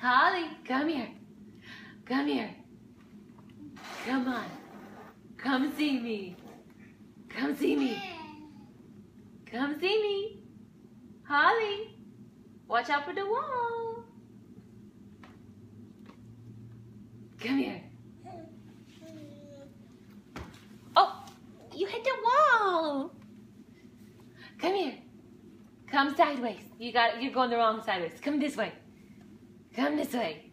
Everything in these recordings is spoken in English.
Holly, come here. Come here. Come on. Come see me. Come see me. Come see me. Holly, watch out for the wall. Come here. Oh, you hit the wall. Come here. Come sideways. You're going the wrong sideways. Come this way. Come this way.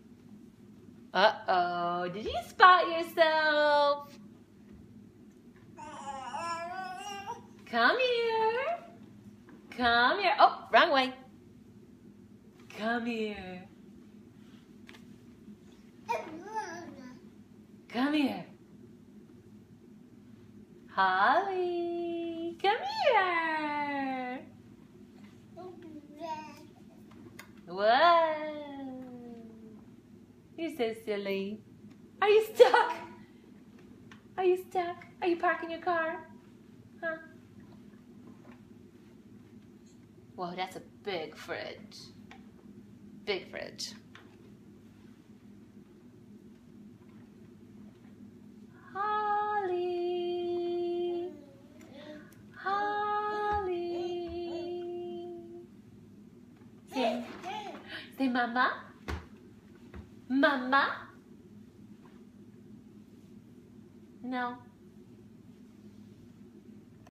Uh-oh. Did you spot yourself? Come here. Come here. Oh, wrong way. Come here. Come here. Holly, come here. Whoa. You're so silly. Are you stuck? Are you stuck? Are you parking your car? Huh? Whoa, that's a big fridge. Big fridge. Holly. Holly. Say mama. Mama. No.